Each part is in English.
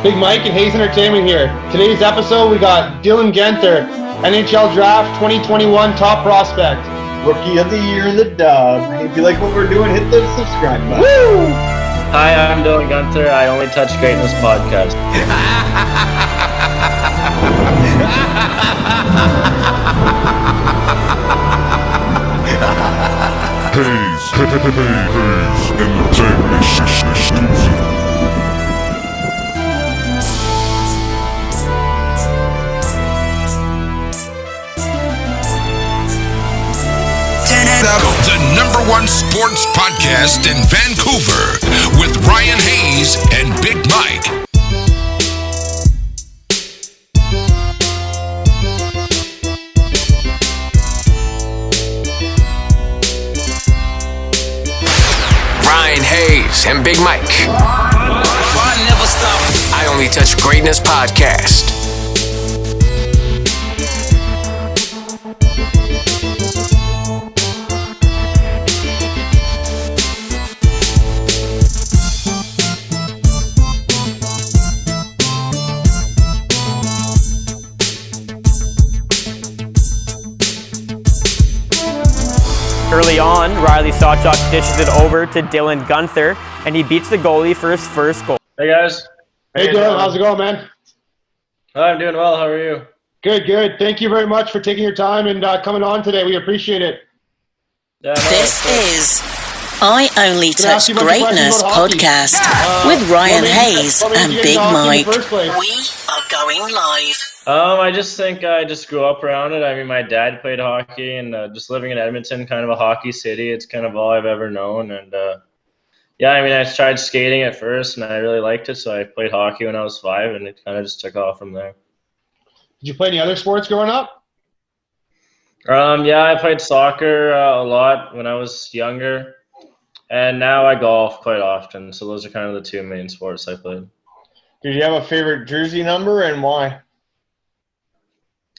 Big Mike and Hayes Entertainment here. Today's episode, we got Dylan Guenther, NHL Draft 2021 top prospect. Rookie of the Year in the dub. If you like what we're doing, hit the subscribe button. Woo! Hi, I'm Dylan Guenther. I only touch greatness podcast. Hayes Entertainment exclusive. The number one sports podcast in Vancouver with Ryan Hayes and Big Mike. Ryan Hayes and Big Mike. I Only Touch Greatness podcast. Early on, Riley Sawchuk dishes it over to Dylan Guenther, and he beats the goalie for his first goal. Hey, guys. Hey, Dylan, how's it going, man? I'm doing well. How are you? Good, good. Thank you very much for taking your time and coming on today. We appreciate it. Yeah, This is I Only Touch Greatness podcast with Ryan Hayes and Big Mike. We are going live. I just think I just grew up around it. I mean, my dad played hockey, and just living in Edmonton, kind of a hockey city, it's kind of all I've ever known. And yeah, I mean, I tried skating at first, and I really liked it, so I played hockey when I was 5, and it kind of just took off from there. Did you play any other sports growing up? Yeah, I played soccer a lot when I was younger, and now I golf quite often. So those are kind of the two main sports I played. Did you have a favorite jersey number and why?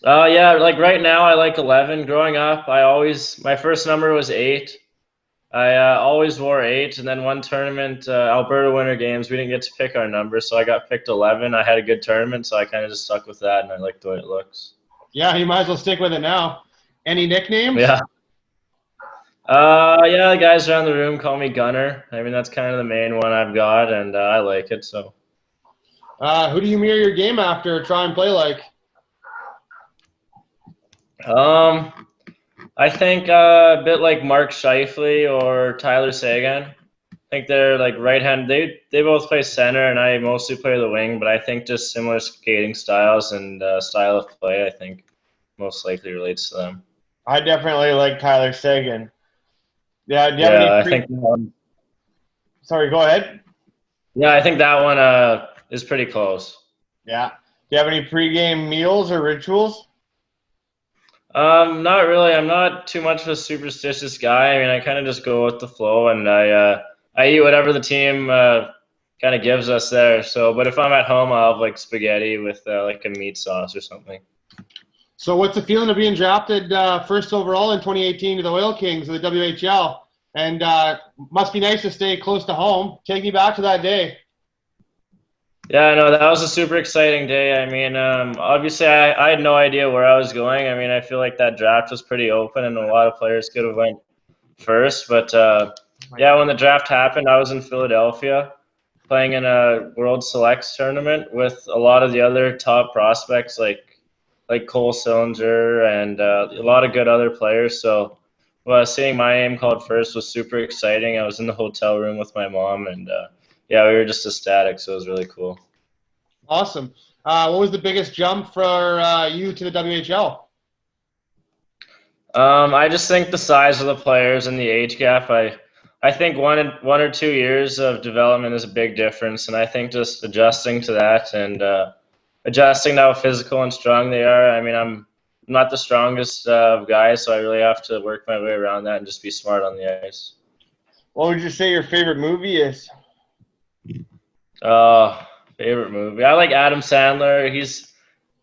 Yeah, like right now I like 11. Growing up, my first number was 8. I always wore 8, and then one tournament, Alberta Winter Games, we didn't get to pick our number, so I got picked 11. I had a good tournament, so I kind of just stuck with that, and I like the way it looks. Yeah, you might as well stick with it now. Any nicknames? Yeah. Yeah, the guys around the room call me Gunner. I mean, that's kind of the main one I've got, and I like it, so. Who do you mirror your game after or try and play like? I think a bit like Mark Scheifele or Tyler Seguin. I think they're like right-hand. They both play center, and I mostly play the wing. But I think just similar skating styles and style of play, I think, most likely relates to them. I definitely like Tyler Seguin. Yeah, do you have any Sorry, go ahead. Yeah, I think that one is pretty close. Yeah. Do you have any pregame meals or rituals? Not really. I'm not too much of a superstitious guy. I mean, I kind of just go with the flow, and I eat whatever the team kind of gives us there. So, but if I'm at home, I'll have like spaghetti with like a meat sauce or something. So what's the feeling of being drafted first overall in 2018 to the Oil Kings of the WHL? And must be nice to stay close to home. Take me back to that day. Yeah, no, that was a super exciting day. I mean, obviously, I had no idea where I was going. I mean, I feel like that draft was pretty open, and a lot of players could have went first. But, yeah, when the draft happened, I was in Philadelphia playing in a World Selects tournament with a lot of the other top prospects like Cole Sillinger and a lot of good other players. So seeing my name called first was super exciting. I was in the hotel room with my mom, and yeah, we were just ecstatic, so it was really cool. Awesome. What was the biggest jump for you to the WHL? I just think the size of the players and the age gap. I think 1 or 2 years of development is a big difference, and I think just adjusting to that and adjusting to how physical and strong they are. I mean, I'm not the strongest of guys, so I really have to work my way around that and just be smart on the ice. What would you say your favorite movie is? Favorite movie. I like Adam Sandler.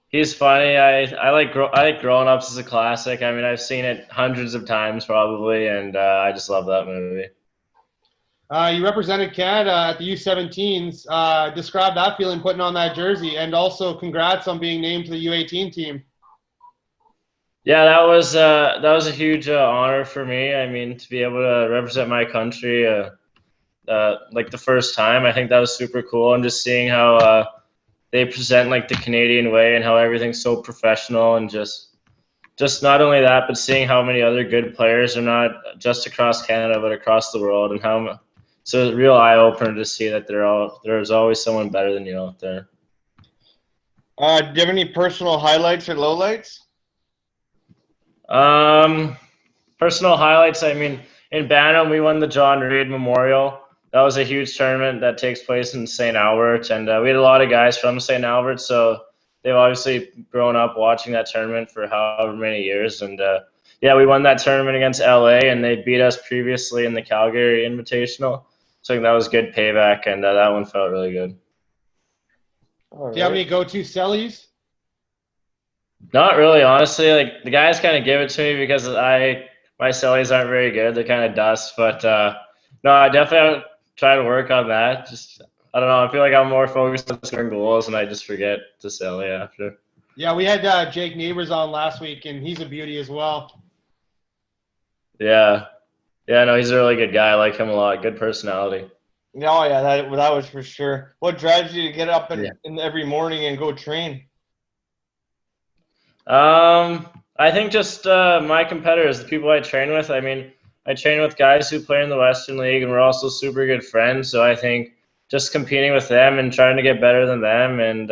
He's funny. I like Grown Ups as a classic. I mean, I've seen it hundreds of times probably, and I just love that movie. You represented Canada at the U17s. Describe that feeling putting on that jersey, and also congrats on being named to the U18 team. Yeah, that was a huge honor for me. I mean, to be able to represent my country, like the first time, I think that was super cool. And just seeing how they present like the Canadian way and how everything's so professional, and just not only that, but seeing how many other good players are not just across Canada but across the world, and how it's a real eye opener to see that there's always someone better than you out there. Do you have any personal highlights or lowlights? Personal highlights. I mean, in Bantam, we won the John Reid Memorial. That was a huge tournament that takes place in St. Albert, and we had a lot of guys from St. Albert, so they've obviously grown up watching that tournament for however many years. And yeah, we won that tournament against LA, and they beat us previously in the Calgary Invitational. So I think that was good payback, and that one felt really good. Do you have any go-to sellies? Not really, honestly. Like the guys kind of give it to me because my sellies aren't very good. They're kind of dust, but no, I definitely try to work on that. Just I don't know. I feel like I'm more focused on scoring goals, and I just forget to selly after. Yeah, we had Jake Neighbors on last week, and he's a beauty as well. Yeah, no, he's a really good guy. I like him a lot. Good personality. Oh yeah, that was for sure. What drives you to get up in every morning and go train? I think just my competitors, the people I train with. I mean, I train with guys who play in the Western League, and we're also super good friends. So I think just competing with them and trying to get better than them, and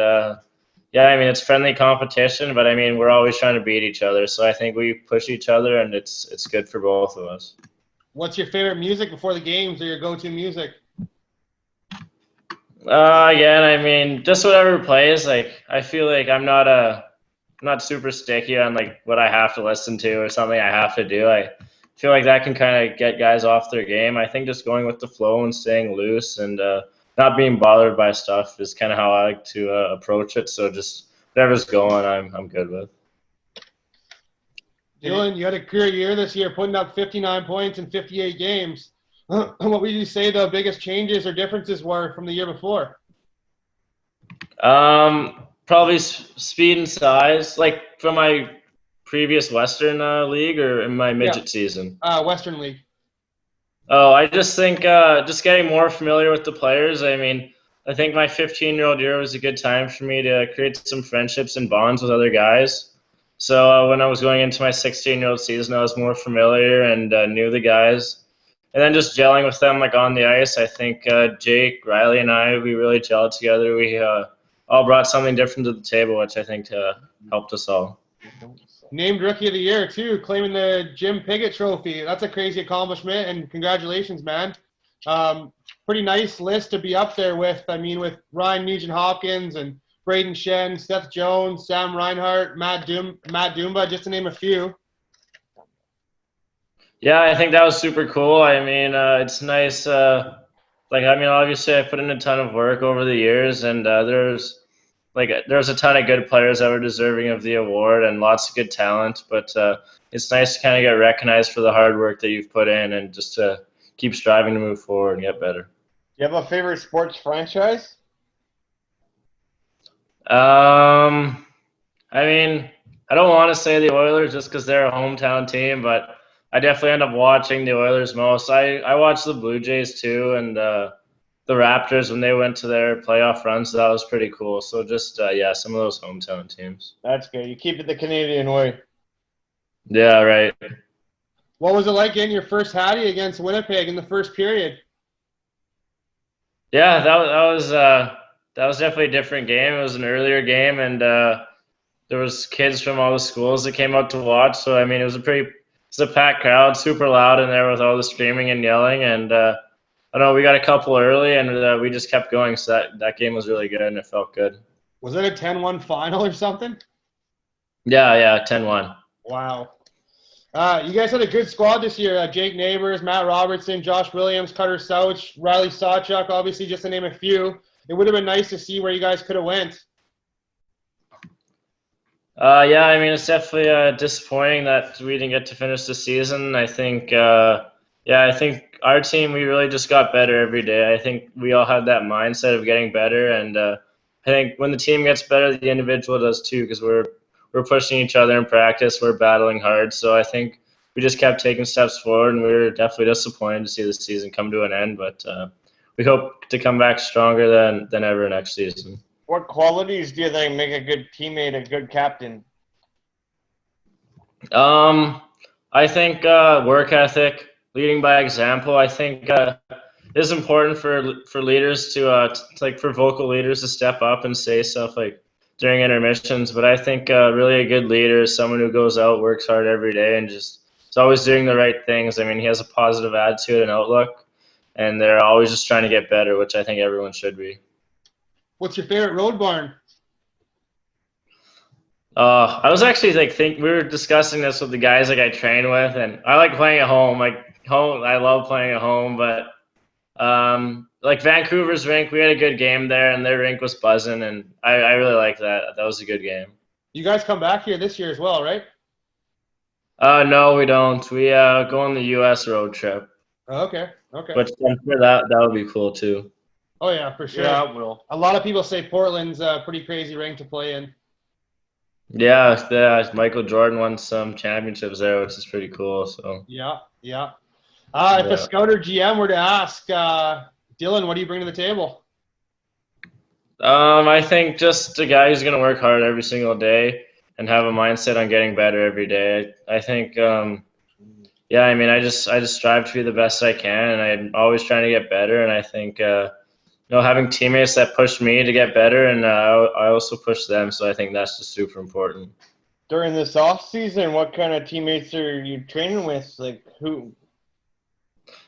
yeah, I mean it's friendly competition, but I mean we're always trying to beat each other. So I think we push each other, and it's good for both of us. What's your favorite music before the games, or your go-to music? Again, I mean just whatever plays. Like I feel like I'm not super sticky on like what I have to listen to or something I have to do. I feel like that can kind of get guys off their game. I think just going with the flow and staying loose and not being bothered by stuff is kind of how I like to approach it. So just whatever's going, I'm good with. Dylan, you had a career year this year, putting up 59 points in 58 games. What would you say the biggest changes or differences were from the year before? Probably speed and size, like from my previous Western league or in my midget season? Western League. Oh, I just think just getting more familiar with the players. I mean, I think my 15-year-old year was a good time for me to create some friendships and bonds with other guys. So when I was going into my 16-year-old season, I was more familiar and knew the guys. And then just gelling with them like on the ice, I think Jake, Riley, and we really gelled together. We all brought something different to the table, which I think helped us all. Named Rookie of the Year, too, claiming the Jim Piggott Trophy. That's a crazy accomplishment, and congratulations, man. Pretty nice list to be up there with. I mean, with Ryan Nugent-Hopkins and Braden Shen, Seth Jones, Sam Reinhart, Matt Dumba, just to name a few. Yeah, I think that was super cool. I mean, it's nice. Obviously, I put in a ton of work over the years, and there's a ton of good players that were deserving of the award and lots of good talent. But it's nice to kind of get recognized for the hard work that you've put in and just to keep striving to move forward and get better. Do you have a favorite sports franchise? I mean, I don't want to say the Oilers just because they're a hometown team, but I definitely end up watching the Oilers most. I watch the Blue Jays too, and the Raptors when they went to their playoff runs. So that was pretty cool. So just some of those hometown teams. That's good. You keep it the Canadian way. Yeah, right. What was it like getting your first hattie against Winnipeg in the first period? Yeah, that was definitely a different game. It was an earlier game, and there was kids from all the schools that came out to watch. So I mean, it was a packed crowd, super loud in there with all the screaming and yelling. And I don't know, we got a couple early, and we just kept going. So that game was really good, and it felt good. Was it a 10-1 final or something? Yeah, 10-1. Wow. You guys had a good squad this year. Jake Neighbors, Matt Robertson, Josh Williams, Cutter Sauch, Riley Sawchuk, obviously just to name a few. It would have been nice to see where you guys could have went. Yeah, I mean, it's definitely disappointing that we didn't get to finish the season. I think our team, we really just got better every day. I think we all had that mindset of getting better, and I think when the team gets better, the individual does too, because we're pushing each other in practice, we're battling hard. So I think we just kept taking steps forward, and we were definitely disappointed to see the season come to an end, but we hope to come back stronger than ever next season. What qualities do you think make a good teammate, a good captain? I think work ethic, leading by example. I think it is important for leaders to like for vocal leaders to step up and say stuff like during intermissions. But I think really a good leader is someone who goes out, works hard every day, and just is always doing the right things. I mean, he has a positive attitude and outlook, and they're always just trying to get better, which I think everyone should be. What's your favorite road barn? I was actually we were discussing this with the guys like I train with, and I like playing at home. I love playing at home, but like Vancouver's rink, we had a good game there, and their rink was buzzing, and I really liked that. That was a good game. You guys come back here this year as well, right? No, we don't. We go on the U.S. road trip. Okay. But I'm sure that would be cool too. Oh yeah, for sure. Yeah, it will. A lot of people say Portland's a pretty crazy rink to play in. Yeah, Michael Jordan won some championships there, which is pretty cool. So Yeah. If a scout or GM were to ask, Dylan, what do you bring to the table? I think just a guy who's gonna work hard every single day and have a mindset on getting better every day. I think, I mean, I just strive to be the best I can, and I'm always trying to get better. And I think, having teammates that push me to get better, and I also push them. So I think that's just super important. During this off season, what kind of teammates are you training with? Like who?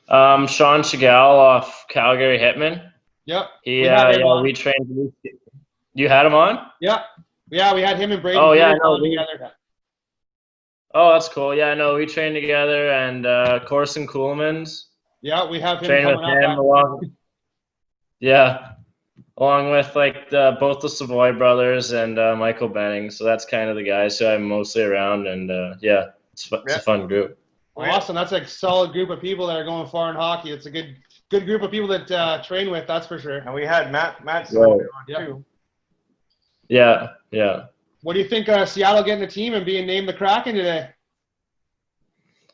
Sean Chagall off Calgary Hitman. Yep. We trained. You had him on? Yeah, we had him and Brady. Oh yeah, I know. Together. Oh, that's cool. Yeah, no, we trained together, and Corson Coolmans. Yeah, we have him trained with coming him along. Yeah, along with both the Savoy brothers and Michael Benning. So that's kind of the guys who I'm mostly around, and it's a fun group. Awesome. That's a solid group of people that are going far in hockey. It's a good group of people that train with, that's for sure. And we had Matt right. on too. Yeah. What do you think Seattle getting the team and being named the Kraken today?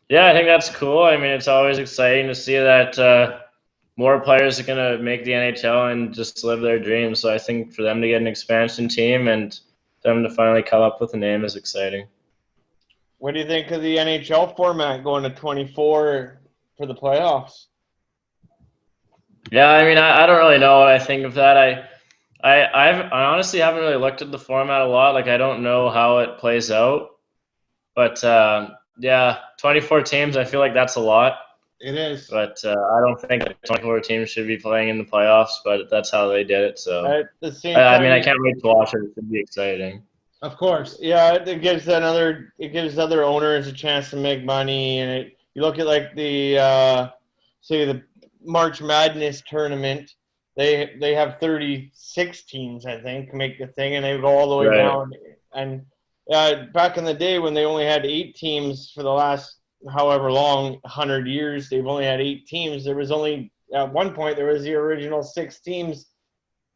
Yeah, I think that's cool. I mean, it's always exciting to see that more players are going to make the NHL and just live their dreams. So I think for them to get an expansion team and them to finally come up with a name is exciting. What do you think of the NHL format going to 24 for the playoffs? Yeah, I mean, I don't really know what I think of that. I honestly haven't really looked at the format a lot. Like, I don't know how it plays out. But, 24 teams, I feel like that's a lot. It is. But I don't think 24 teams should be playing in the playoffs, but that's how they did it. So, At the same I time, mean, I can't wait to watch it. It should be exciting. Of course. Yeah, it gives other owners a chance to make money, and you look at like the the March Madness tournament. They have 36 teams, I think, make the thing, and they go all the way down. And back in the day when they only had 8 teams for the last however long, 100 years, they've only had 8 teams. There was only at one point there was the original 6 teams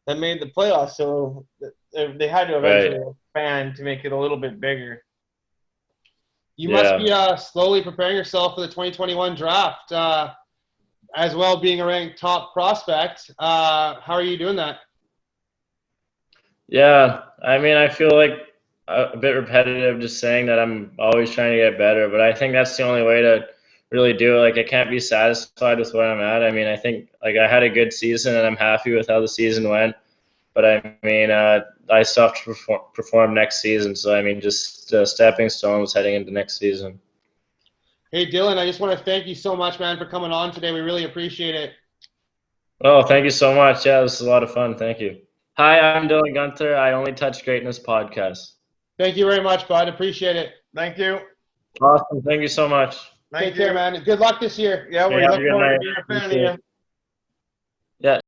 that made the playoffs, so they had to eventually expand to make it a little bit bigger. You must be slowly preparing yourself for the 2021 draft, as well being a ranked top prospect. How are you doing that? Yeah, I mean, I feel like a bit repetitive just saying that I'm always trying to get better, but I think that's the only way to really do it. Like, I can't be satisfied with where I'm at. I mean, I think like I had a good season and I'm happy with how the season went, but I mean, I still have to perform next season. So I mean, just stepping stones heading into next season. Hey Dylan, I just want to thank you so much, man, for coming on today. We really appreciate it. Oh, thank you so much. Yeah, this is a lot of fun. Thank you. Hi, I'm Dylan Guenther. I Only Touch Greatness podcast. Thank you very much, bud. Appreciate it. Thank you. Awesome. Thank you so much. Take care, man. Good luck this year. Yeah, we look forward to being a fan of you. Yeah.